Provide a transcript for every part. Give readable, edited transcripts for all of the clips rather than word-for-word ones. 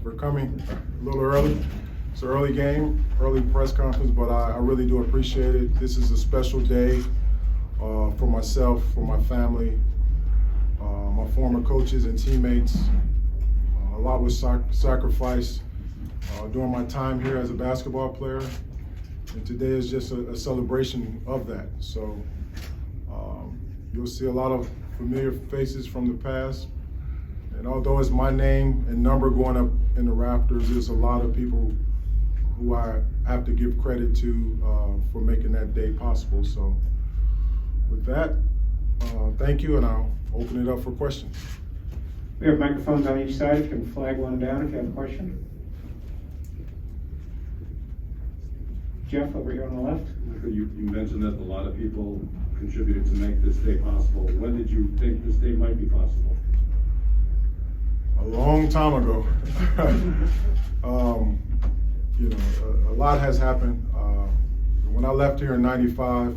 For coming a little early. It's an early game, early press conference, but I really do appreciate it. This is a special day for myself, for my family, my former coaches and teammates. A lot was sacrificed during my time here as a basketball player, and today is just a celebration of that. So you'll see a lot of familiar faces from the past. And although it's my name and number going up in the rafters, there's a lot of people who I have to give credit to for making that day possible. So with that, thank you, and I'll open it up for questions. We have microphones on each side. You can flag one down if you have a question. Jeff, over here on the left. Michael, you mentioned that a lot of people contributed to make this day possible. When did you think this day might be possible? A long time ago. A lot has happened. When I left here in '95,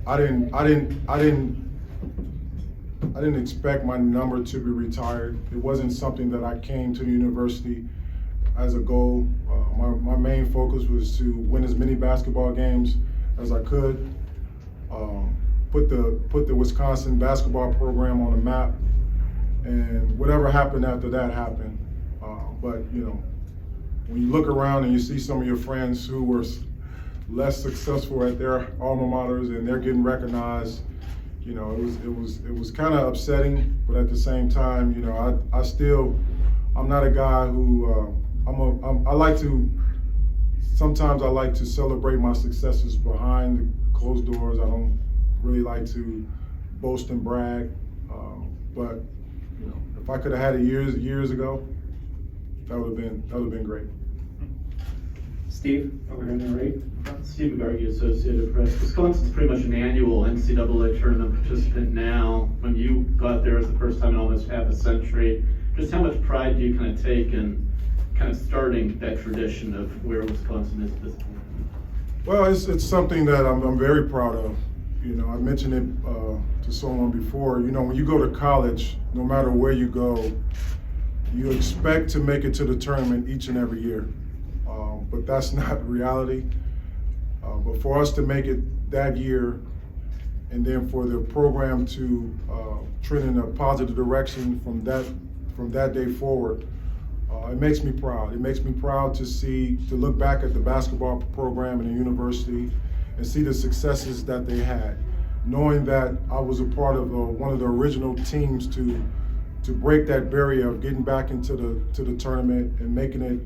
I didn't expect my number to be retired. It wasn't something that I came to the university as a goal. My main focus was to win as many basketball games as I could. Put the Wisconsin basketball program on the map, and whatever happened after that happened. But when you look around and you see some of your friends who were less successful at their alma maters and they're getting recognized, it was kind of upsetting. But at the same time, I'm not a guy who sometimes I like to celebrate my successes behind the closed doors. I don't really like to boast and brag, but if I could have had it years ago, that would have been great. Steve, over here on the right. Steve McGrady, Associated Press. Wisconsin's pretty much an annual NCAA tournament participant now. When you got there as the first time in almost half a century, just how much pride do you kind of take in kind of starting that tradition of where Wisconsin is at this point? Well, it's something that I'm very proud of. I mentioned it to someone before. When you go to college, no matter where you go, you expect to make it to the tournament each and every year. But that's not reality. But for us to make it that year, and then for the program to trend in a positive direction from that day forward, it makes me proud. It makes me proud to look back at the basketball program in the university and see the successes that they had, knowing that I was a part of one of the original teams to break that barrier of getting back into the tournament and making it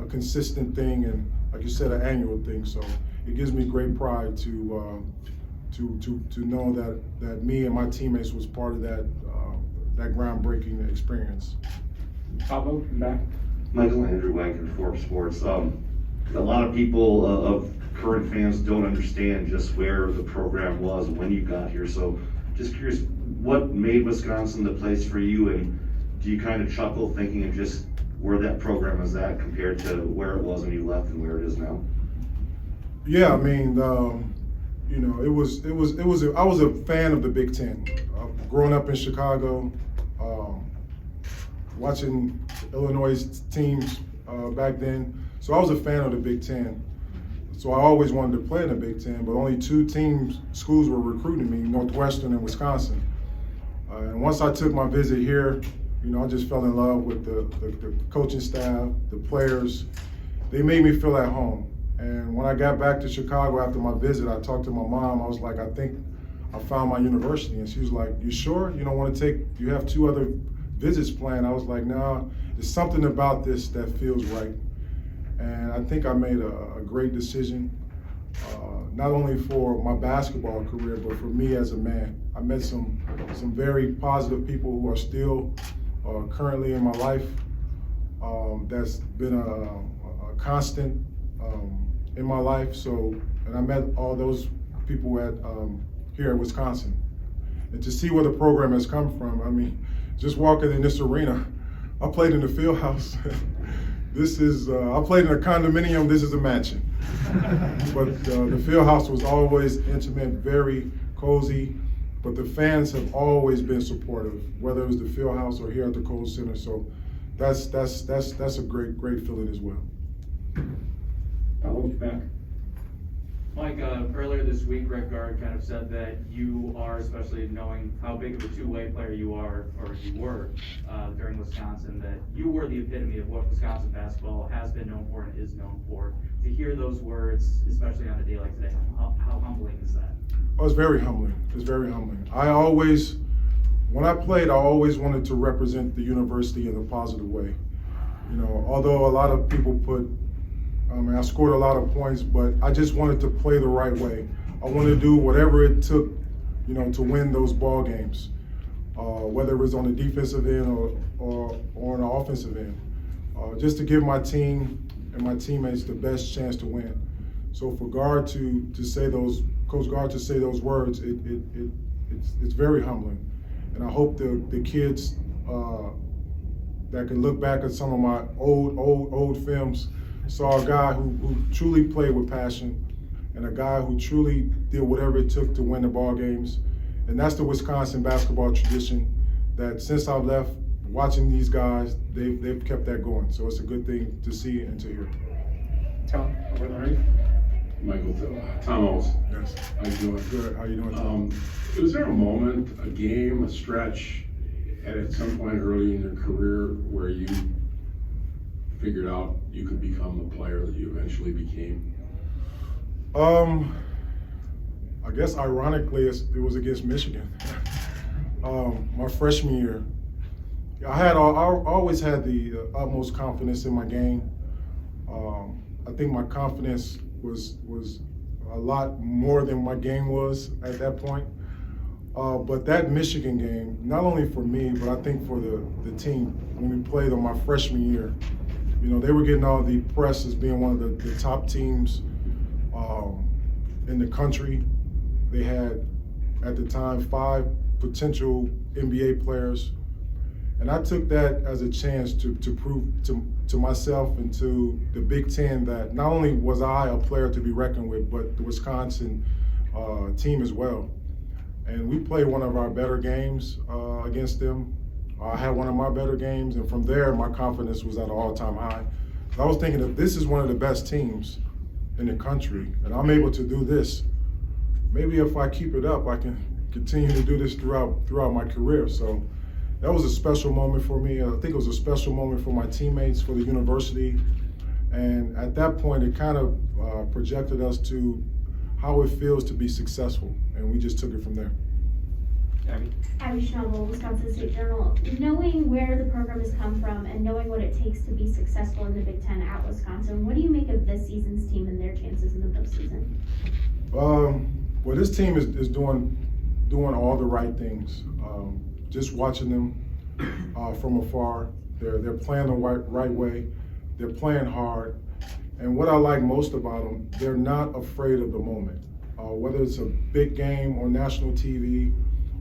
a consistent thing and, like you said, an annual thing. So it gives me great pride to know that me and my teammates was part of that groundbreaking experience. Pablo, come back. Michael Andrew Wankin, Forbes Sports. A lot of people of current fans don't understand just where the program was when you got here. So just curious, what made Wisconsin the place for you, and do you kind of chuckle thinking of just where that program is at compared to where it was when you left and where it is now? Yeah, I mean, I was a fan of the Big Ten. Growing up in Chicago, watching Illinois teams back then, so I was a fan of the Big Ten. So I always wanted to play in the Big Ten, but only two schools were recruiting me, Northwestern and Wisconsin. And once I took my visit here, I just fell in love with the coaching staff, the players. They made me feel at home. And when I got back to Chicago after my visit, I talked to my mom. I was like, I think I found my university. And she was like, you sure? You don't want to you have 2 other visits planned? I was like, no, there's something about this that feels right. And I think I made a great decision, not only for my basketball career, but for me as a man. I met some very positive people who are still currently in my life. That's been a constant in my life. So, and I met all those people here at Wisconsin. And to see where the program has come from, I mean, just walking in this arena, I played in the field house. I played in a condominium, this is a mansion. But the field house was always intimate, very cozy. but the fans have always been supportive, whether it was the field house or here at the Kohl Center. So that's a great feeling as well. I'll hold you back. Mike, earlier this week, Greg Gard kind of said that you are, especially knowing how big of a two-way player you are, or you were during Wisconsin, that you were the epitome of what Wisconsin basketball has been known for and is known for. To hear those words, especially on a day like today, how humbling is that? Oh, it's very humbling. It's very humbling. When I played, I always wanted to represent the university in a positive way. You know, although a lot of people I scored a lot of points, but I just wanted to play the right way. I wanted to do whatever it took, you know, to win those ball games, whether it was on the defensive end or on the offensive end, just to give my team and my teammates the best chance to win. So for Gard to say those, Coach Gard to say those words, it's very humbling, and I hope the kids that can look back at some of my old films saw a guy who truly played with passion and a guy who truly did whatever it took to win the ball games. And that's the Wisconsin basketball tradition that since I've left, watching these guys, they've kept that going. So it's a good thing to see and to hear. Tom, over the right. Michael, Tom Owens. Yes. How you doing? Good. How you doing, Tom? Was there a moment, a game, a stretch at some point early in your career where you figured out you could become the player that you eventually became? I guess ironically, it was against Michigan. My freshman year, I always had the utmost confidence in my game. I think my confidence was a lot more than my game was at that point. But that Michigan game, not only for me, but I think for the team, when we played on my freshman year, you know, they were getting all the press as being one of the top teams in the country. They had, at the time, 5 potential NBA players. And I took that as a chance to prove to myself and to the Big Ten that not only was I a player to be reckoned with, but the Wisconsin team as well. And we played one of our better games against them. I had one of my better games, and from there, my confidence was at an all-time high. I was thinking, if this is one of the best teams in the country, and I'm able to do this, maybe if I keep it up, I can continue to do this throughout my career. So that was a special moment for me. I think it was a special moment for my teammates, for the university. And at that point, it kind of projected us to how it feels to be successful, and we just took it from there. Abby Schnabel, Wisconsin State Journal. Knowing where the program has come from and knowing what it takes to be successful in the Big Ten at Wisconsin, what do you make of this season's team and their chances in the postseason? Well, this team is doing all the right things. Just watching them from afar, they're playing the right way. They're playing hard. And what I like most about them, they're not afraid of the moment. Whether it's a big game on national TV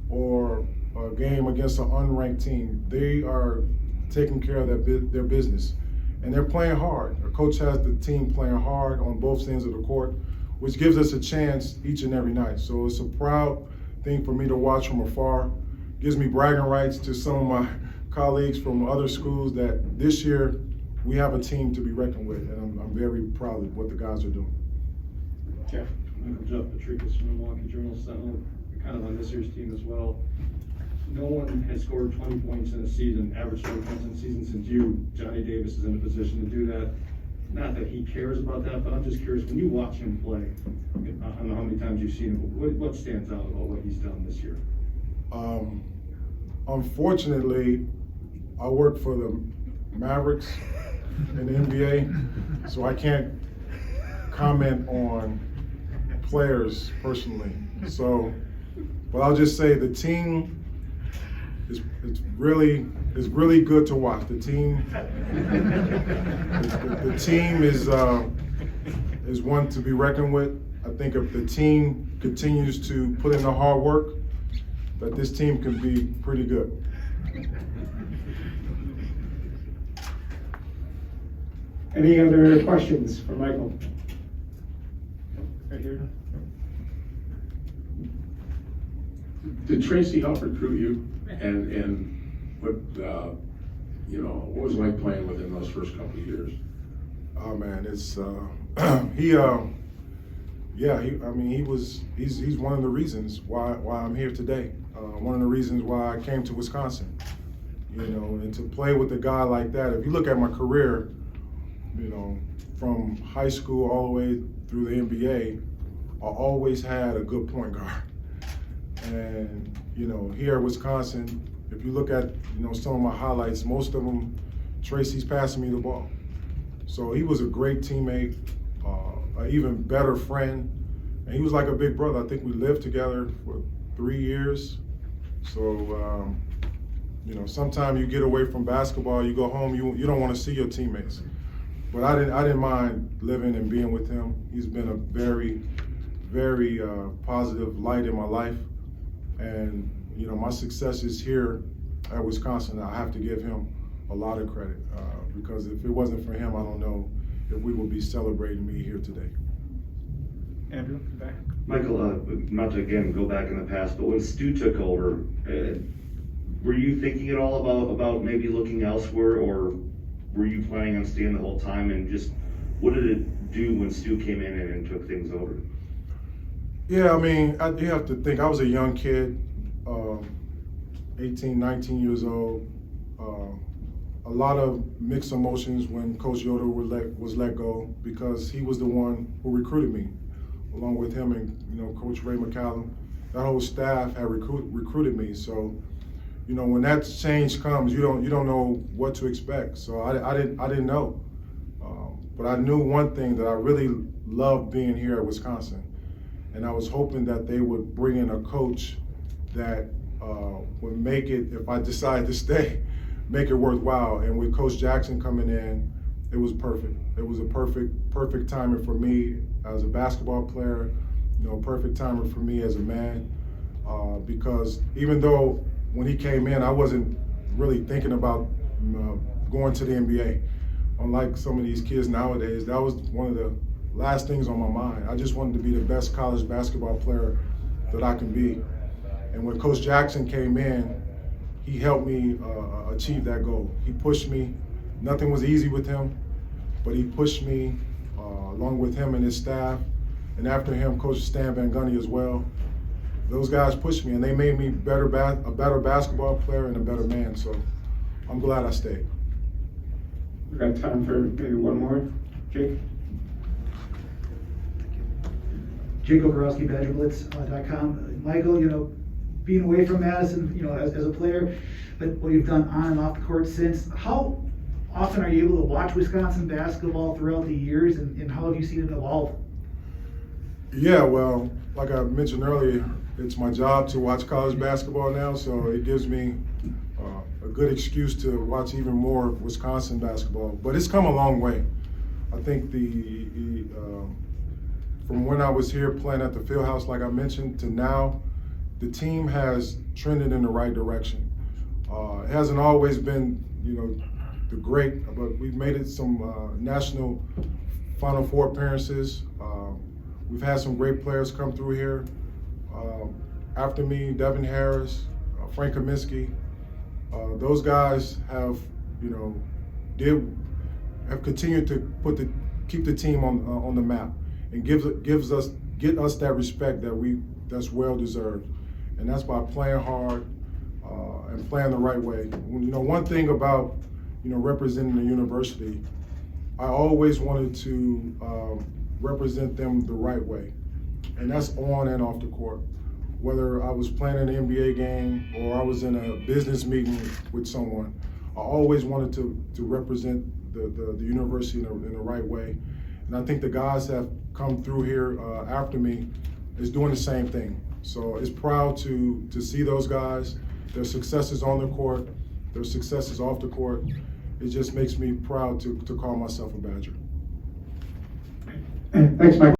or a game against an unranked team, they are taking care of their business. And they're playing hard. Our coach has the team playing hard on both ends of the court, which gives us a chance each and every night. So it's a proud thing for me to watch from afar. Gives me bragging rights to some of my colleagues from other schools that this year we have a team to be reckoned with, and I'm very proud of what the guys are doing. Jeff. Jeff Patricus from the Milwaukee Journal-Sentinel, kind of on this year's team as well. No one has scored 20 points in a season, average 20 points in a season since you. Johnny Davis is in a position to do that. Not that he cares about that, but I'm just curious, when you watch him play, I don't know how many times you've seen him, what stands out about what he's done this year? Unfortunately, I work for the Mavericks in the NBA, so I can't comment on players personally. So, but I'll just say the team is really good to watch. The team is one to be reckoned with. I think if the team continues to put in the hard work, that this team can be pretty good. Any other questions for Michael? Right here. Did Tracy help recruit you? And what, what was it like playing with him those first couple of years? Oh man, it's he's one of the reasons why I'm here today. One of the reasons why I came to Wisconsin. And to play with a guy like that. If you look at my career, from high school all the way through the NBA, I always had a good point guard. And here at Wisconsin, if you look at some of my highlights, most of them, Tracy's passing me the ball. So he was a great teammate, an even better friend, and he was like a big brother. I think we lived together for 3 years. So sometimes you get away from basketball, you go home, you don't want to see your teammates. But I didn't mind living and being with him. He's been a very, very positive light in my life. And my success is here at Wisconsin. I have to give him a lot of credit because if it wasn't for him, I don't know if we would be celebrating me here today. Andrew, back. Michael, not to again go back in the past, but when Stu took over, were you thinking at all about maybe looking elsewhere, or were you planning on staying the whole time? And just what did it do when Stu came in and took things over? Yeah, you have to think, I was a young kid, 18, 19 years old. A lot of mixed emotions when Coach Yoder was let go, because he was the one who recruited me, along with him and Coach Ray McCallum. That whole staff had recruited me. So, when that change comes, you don't know what to expect. So I didn't know, but I knew one thing, that I really loved being here at Wisconsin. And I was hoping that they would bring in a coach that would make it, if I decided to stay, make it worthwhile. And with Coach Jackson coming in, it was perfect. It was a perfect timing for me as a basketball player, perfect timing for me as a man. Because even though when he came in, I wasn't really thinking about going to the NBA. Unlike some of these kids nowadays, that was one of the last things on my mind. I just wanted to be the best college basketball player that I can be. And when Coach Jackson came in, he helped me achieve that goal. He pushed me. Nothing was easy with him, but he pushed me along with him and his staff. And after him, Coach Stan Van Gundy as well. Those guys pushed me, and they made me a better basketball player and a better man. So I'm glad I stayed. We've got time for maybe one more. Jake? Jake Okorowski, BadgerBlitz.com. Michael, being away from Madison, as a player, but what you've done on and off the court since, how often are you able to watch Wisconsin basketball throughout the years, and how have you seen it evolve? Yeah, well, like I mentioned earlier, it's my job to watch college basketball now, so it gives me a good excuse to watch even more Wisconsin basketball. But it's come a long way. I think from when I was here playing at the Fieldhouse, like I mentioned, to now, the team has trended in the right direction. It hasn't always been, the great, but we've made it some national Final Four appearances. We've had some great players come through here. After me, Devin Harris, Frank Kaminsky, those guys have, have continued to keep the team on the map, and get us that respect that's well deserved, and that's by playing hard and playing the right way. One thing about representing the university, I always wanted to represent them the right way, and that's on and off the court. Whether I was playing an NBA game or I was in a business meeting with someone, I always wanted to represent the university in the right way. And I think the guys that have come through here after me is doing the same thing. So it's proud to see those guys, their successes on the court, their successes off the court. It just makes me proud to call myself a Badger. Thanks, Mike.